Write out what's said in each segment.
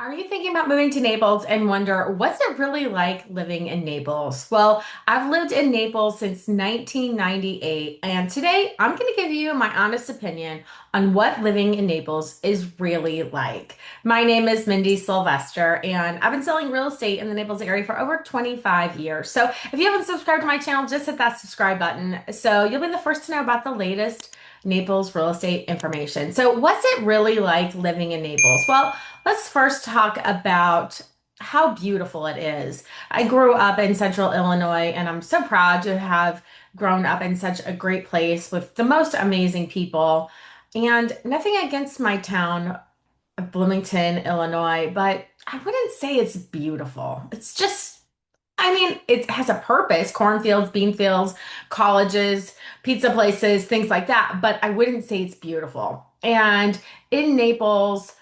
Are you thinking about moving to Naples and wonder what's it really like living in Naples? Well, I've lived in Naples since 1998, and today I'm going to give you my honest opinion on what living in Naples is really like. My name is Mindy Sylvester, and I've been selling real estate in the Naples area for over 25 years. So if you haven't subscribed to my channel, just hit that subscribe button so you'll be the first to know about the latest Naples real estate information. So, what's it really like living in Naples? Well, let's first talk about how beautiful it is. I grew up in central Illinois, and I'm so proud to have grown up in such a great place with the most amazing people. And nothing against my town of Bloomington, Illinois, but I wouldn't say it's beautiful. It's just it has a purpose, cornfields, bean fields, colleges, pizza places, things like that, but I wouldn't say it's beautiful. And in Naples,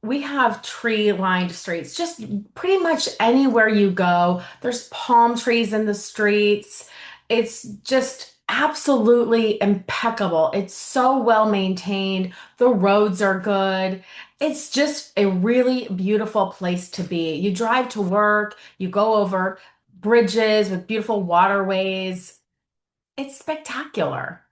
we have tree-lined streets. Just pretty much anywhere you go, there's palm trees in the streets. It's just absolutely impeccable. It's so well maintained. The roads are good. It's just a really beautiful place to be. You drive to work, you go over bridges with beautiful waterways. It's spectacular.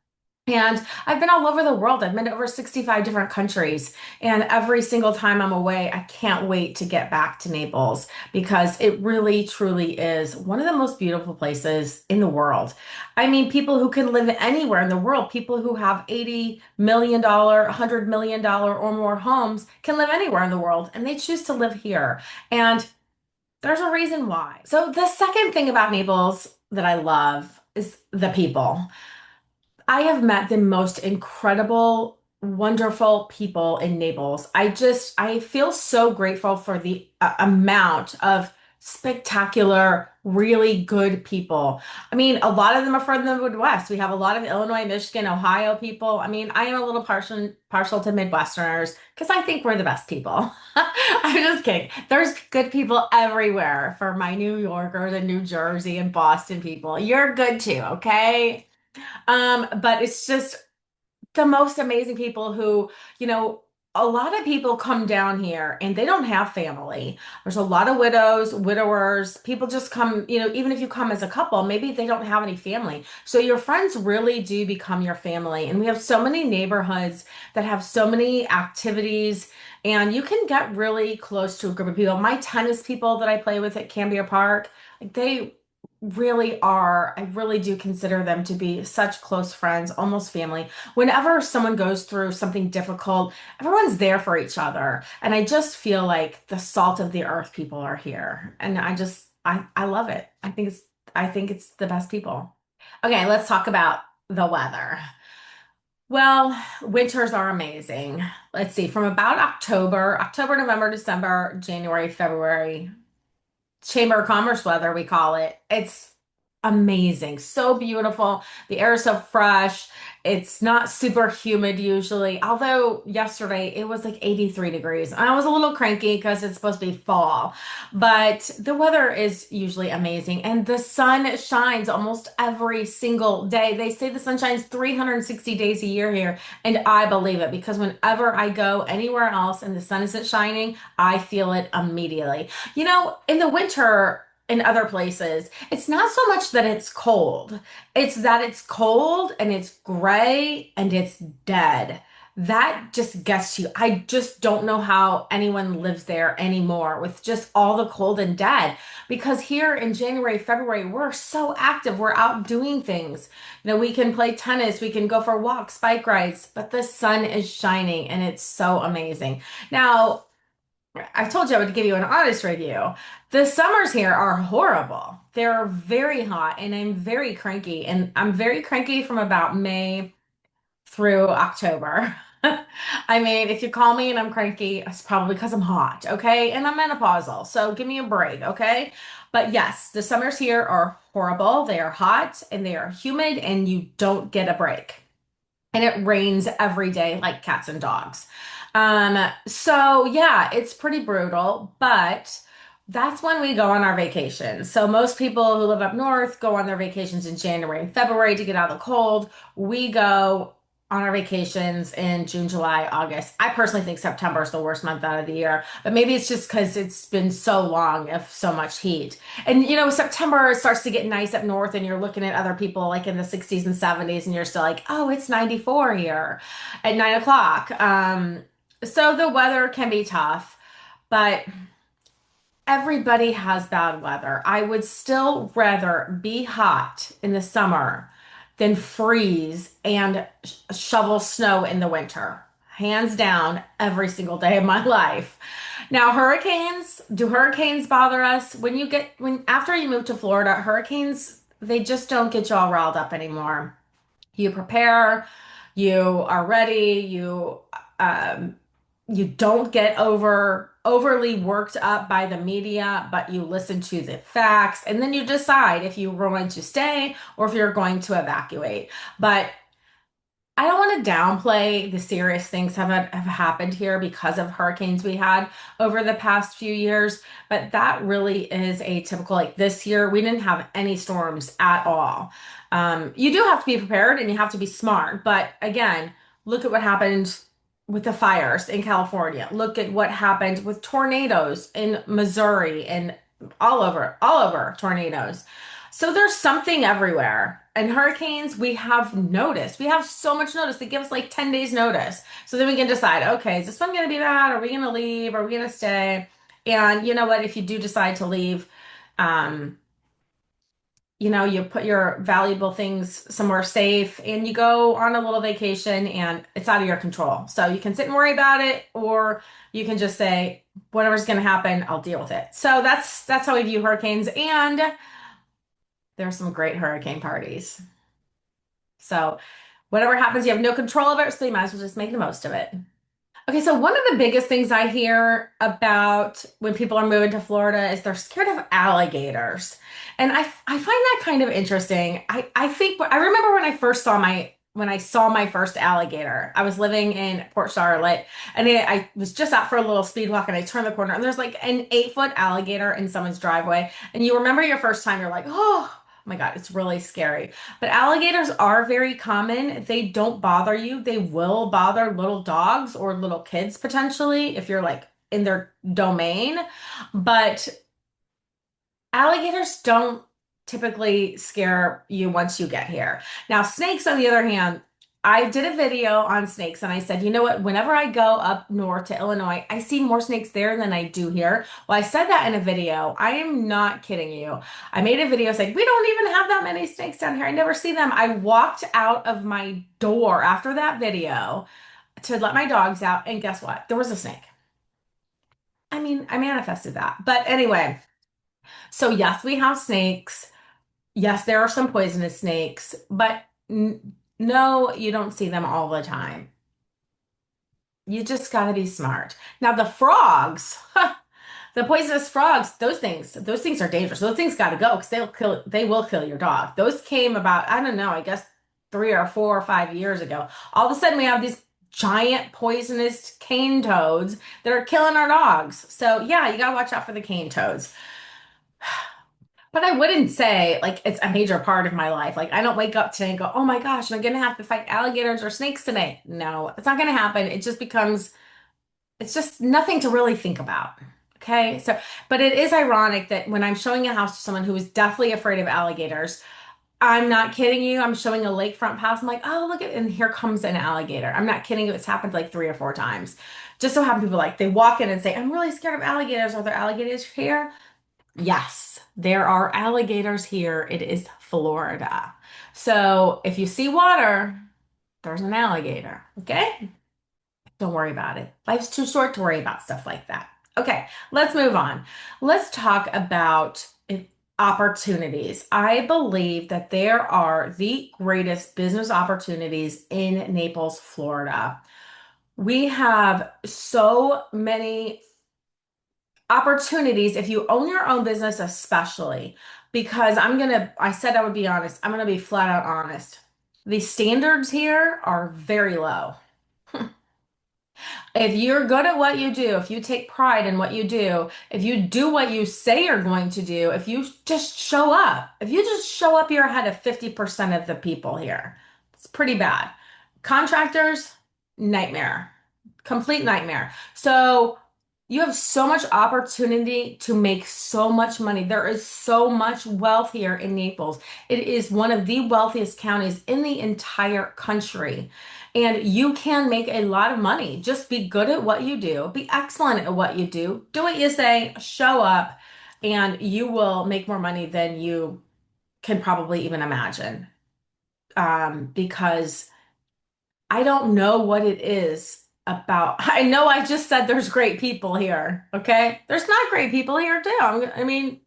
And I've been all over the world. I've been to over 65 different countries. And every single time I'm away, I can't wait to get back to Naples because it really, truly is one of the most beautiful places in the world. I mean, people who can live anywhere in the world, people who have $80 million, $100 million or more homes can live anywhere in the world, and they choose to live here. And there's a reason why. So, the second thing about Naples that I love is the people. I have met the most incredible, wonderful people in Naples. I feel so grateful for the amount of spectacular, really good people. I mean, a lot of them are from the Midwest. We have a lot of Illinois, Michigan, Ohio people. I mean, I am a little partial to Midwesterners because I think we're the best people. I'm just kidding. There's good people everywhere for my New Yorkers and New Jersey and Boston people. You're good too, okay? But it's just the most amazing people who, you know, a lot of people come down here and they don't have family. There's a lot of widows, widowers. People just come, even if you come as a couple, maybe they don't have any family. So your friends really do become your family. And we have so many neighborhoods that have so many activities, and you can get really close to a group of people. My tennis people that I play with at Cambia Park, like they really are, I really do consider them to be such close friends, almost family. Whenever someone goes through something difficult, everyone's there for each other. And I just feel like the salt of the earth people are here. And I love it. I think it's the best people. Okay, let's talk about the weather. Well, winters are amazing. Let's see, from about October, November, December, January, February, Chamber of Commerce weather, we call it. It's amazing. So beautiful. The air is so fresh. It's not super humid usually. Although yesterday it was like 83 degrees. I was a little cranky because it's supposed to be fall. But the weather is usually amazing. And the sun shines almost every single day. They say the sun shines 360 days a year here. And I believe it because whenever I go anywhere else and the sun isn't shining, I feel it immediately. In the winter, in other places, it's not so much that it's cold. It's that it's cold and it's gray and it's dead. That just gets you. I just don't know how anyone lives there anymore with just all the cold and dead. Because here in January, February, we're so active. We're out doing things. We can play tennis, we can go for walks, bike rides, but the sun is shining and it's so amazing. Now, I told you I would give you an honest review. The summers here are horrible. They're very hot and I'm very cranky. And I'm very cranky from about May through October. I mean, if you call me and I'm cranky, it's probably because I'm hot, okay? And I'm menopausal, so give me a break, okay? But yes, the summers here are horrible. They are hot and they are humid and you don't get a break, and it rains every day like cats and dogs. So yeah, it's pretty brutal, but that's when we go on our vacations. So most people who live up north go on their vacations in January and February to get out of the cold. We go on our vacations in June, July, August. I personally think September is the worst month out of the year, but maybe it's just because it's been so long of so much heat. And September it starts to get nice up north, and you're looking at other people like in the 60s and 70s, and you're still like, oh, it's 94 here at 9 o'clock. So the weather can be tough, but everybody has bad weather. I would still rather be hot in the summer than freeze and shovel snow in the winter. Hands down, every single day of my life. Now, do hurricanes bother us? When after you move to Florida, hurricanes, they just don't get you all riled up anymore. You prepare, you are ready, um, you don't get overly worked up by the media, but you listen to the facts, and then you decide if you're going to stay or if you're going to evacuate. But I don't want to downplay the serious things have happened here because of hurricanes we had over the past few years, but that really is atypical. Like this year, we didn't have any storms at all. You do have to be prepared and you have to be smart, but again, look at what happened with the fires in California. Look at what happened with tornadoes in Missouri and all over tornadoes. So there's something everywhere. And hurricanes, we have notice. We have so much notice. They give us like 10 days notice. So then we can decide, okay, is this one going to be bad? Are we going to leave? Are we going to stay? And you know what? If you do decide to leave, um, you put your valuable things somewhere safe and you go on a little vacation and it's out of your control. So you can sit and worry about it, or you can just say, whatever's going to happen, I'll deal with it. So that's how we view hurricanes. And there are some great hurricane parties. So whatever happens, you have no control of it, so you might as well just make the most of it. Okay, so one of the biggest things I hear about when people are moving to Florida is they're scared of alligators. And I find that kind of interesting. I think I remember when I saw my first alligator. I was living in Port Charlotte, and I was just out for a little speed walk, and I turned the corner and there's like an 8 foot alligator in someone's driveway. And you remember your first time, you're like, oh my God, it's really scary. But alligators are very common. They don't bother you. They will bother little dogs or little kids potentially if you're like in their domain. But alligators don't typically scare you once you get here. Now, snakes, on the other hand, I did a video on snakes and I said, you know what? Whenever I go up north to Illinois, I see more snakes there than I do here. Well, I said that in a video. I am not kidding you. I made a video saying, we don't even have that many snakes down here. I never see them. I walked out of my door after that video to let my dogs out, and guess what? There was a snake. I mean, I manifested that. But anyway, so yes, we have snakes. Yes, there are some poisonous snakes, but no, you don't see them all the time. You just got to be smart. Now, the frogs, the poisonous frogs, those things are dangerous. Those things got to go because they will kill your dog. Those came about, I don't know, I guess 3 or 4 or 5 years ago. All of a sudden, we have these giant poisonous cane toads that are killing our dogs. So, yeah, you got to watch out for the cane toads. But I wouldn't say like it's a major part of my life. Like I don't wake up today and go, "Oh my gosh, I'm gonna have to fight alligators or snakes today." No, it's not gonna happen. It's just nothing to really think about. Okay. So, but it is ironic that when I'm showing a house to someone who is deathly afraid of alligators, I'm not kidding you. I'm showing a lakefront house. I'm like, "Oh, look at," and here comes an alligator. I'm not kidding you. It's happened like 3 or 4 times. Just so happen people like they walk in and say, "I'm really scared of alligators. Are there alligators here?" Yes, there are alligators here. It is Florida. So if you see water, there's an alligator. Okay? Don't worry about it. Life's too short to worry about stuff like that. Okay, let's move on. Let's talk about opportunities. I believe that there are the greatest business opportunities in Naples, Florida. We have so many opportunities if you own your own business, especially because I said I would be honest. I'm gonna be flat out honest. The standards here are very low. If you're good at what you do, if you take pride in what you do, if you do what you say you're going to do, if you just show up, you're ahead of 50% of the people here. It's pretty bad. Contractors, nightmare, complete nightmare. So you have so much opportunity to make so much money. There is so much wealth here in Naples. It is one of the wealthiest counties in the entire country. And you can make a lot of money. Just be good at what you do, be excellent at what you do what you say, show up, and you will make more money than you can probably even imagine. Because I don't know what it is about. I know I just said there's great people here, okay? There's not great people here too. I mean,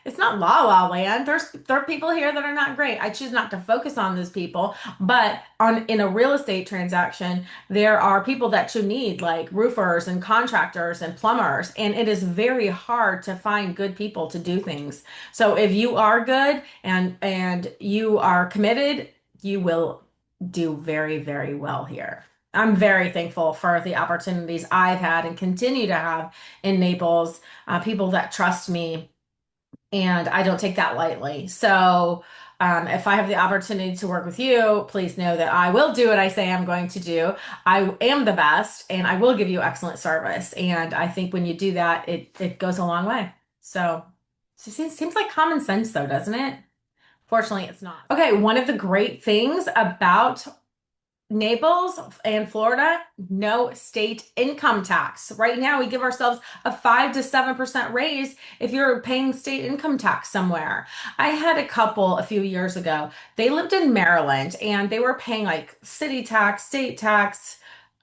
it's not La La Land. There are people here that are not great. I choose not to focus on those people, but on in a real estate transaction, there are people that you need like roofers and contractors and plumbers, and it is very hard to find good people to do things. So if you are good and you are committed, you will do very, very well here. I'm very thankful for the opportunities I've had and continue to have in Naples, people that trust me, and I don't take that lightly. So, if I have the opportunity to work with you, please know that I will do what I say I'm going to do. I am the best, and I will give you excellent service. And I think when you do that, it goes a long way. So it seems like common sense, though, doesn't it? Fortunately, it's not. Okay, one of the great things about Naples and Florida, no state income tax. Right now, we give ourselves a 5 to 7% raise if you're paying state income tax somewhere. I had a couple a few years ago. They lived in Maryland and they were paying like city tax, state tax,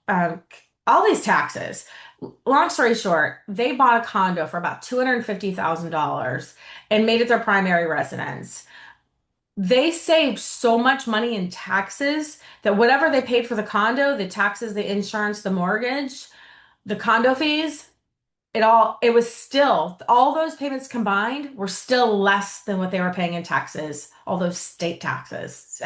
um, all these taxes. Long story short, they bought a condo for about $250,000 and made it their primary residence. They saved so much money in taxes that whatever they paid for the condo, the taxes, the insurance, the mortgage, the condo fees, it was still, all those payments combined were still less than what they were paying in taxes, all those state taxes.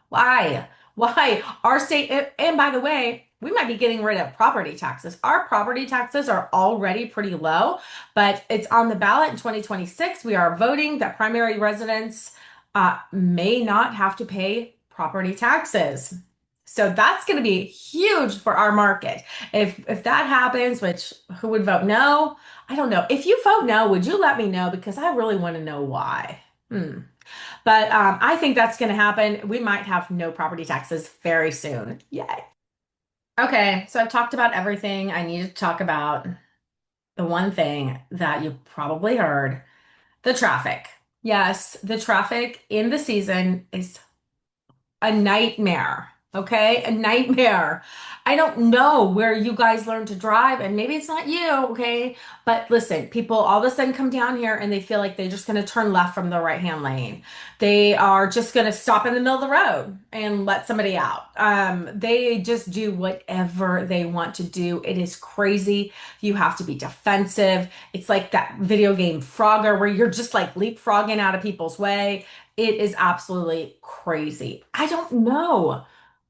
Why? Why? Our state, and by the way, we might be getting rid of property taxes. Our property taxes are already pretty low, but it's on the ballot in 2026. We are voting that primary residents may not have to pay property taxes. So that's going to be huge for our market. If that happens, which who would vote no? I don't know. If you vote no, would you let me know? Because I really want to know why. But I think that's going to happen. We might have no property taxes very soon. Yay. Okay, so I've talked about everything I need to talk about. The one thing that you probably heard, the traffic. Yes, the traffic in the season is a nightmare. Okay, a nightmare. I don't know where you guys learn to drive, and maybe it's not you, okay? But listen, people all of a sudden come down here and they feel like they're just going to turn left from the right-hand lane. They are just going to stop in the middle of the road and let somebody out. They just do whatever they want to do. It is crazy. You have to be defensive. It's like that video game Frogger where you're just like leapfrogging out of people's way. It is absolutely crazy. I don't know.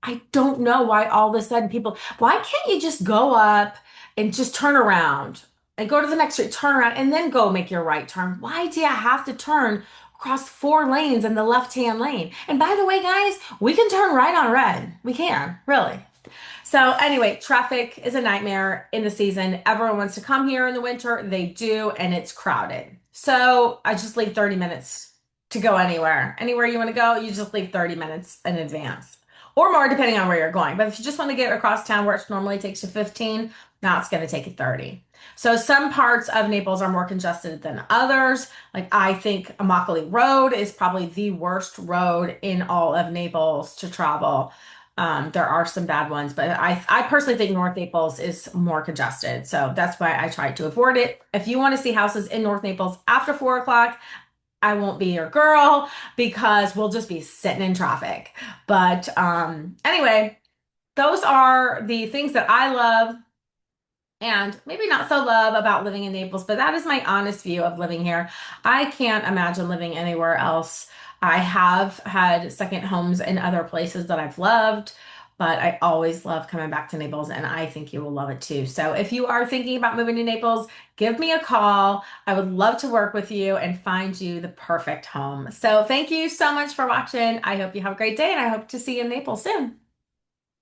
I don't know why all of a sudden why can't you just go up and just turn around and go to the next street, turn around, and then go make your right turn? Why do you have to turn across four lanes in the left-hand lane? And by the way, guys, we can turn right on red. We can, really. So anyway, traffic is a nightmare in the season. Everyone wants to come here in the winter. They do, and it's crowded. So I just leave 30 minutes to go anywhere. Anywhere you want to go, you just leave 30 minutes in advance or more, depending on where you're going. But if you just want to get across town where it normally takes you 15, now it's going to take you 30. So some parts of Naples are more congested than others. Like I think Immokalee Road is probably the worst road in all of Naples to travel. There are some bad ones, but I personally think North Naples is more congested. So that's why I try to avoid it. If you want to see houses in North Naples after 4 o'clock, I won't be your girl because we'll just be sitting in traffic. But anyway, those are the things that I love and maybe not so love about living in Naples, but that is my honest view of living here. I can't imagine living anywhere else. I have had second homes in other places that I've loved, but I always love coming back to Naples, and I think you will love it too. So if you are thinking about moving to Naples, give me a call. I would love to work with you and find you the perfect home. So thank you so much for watching. I hope you have a great day, and I hope to see you in Naples soon.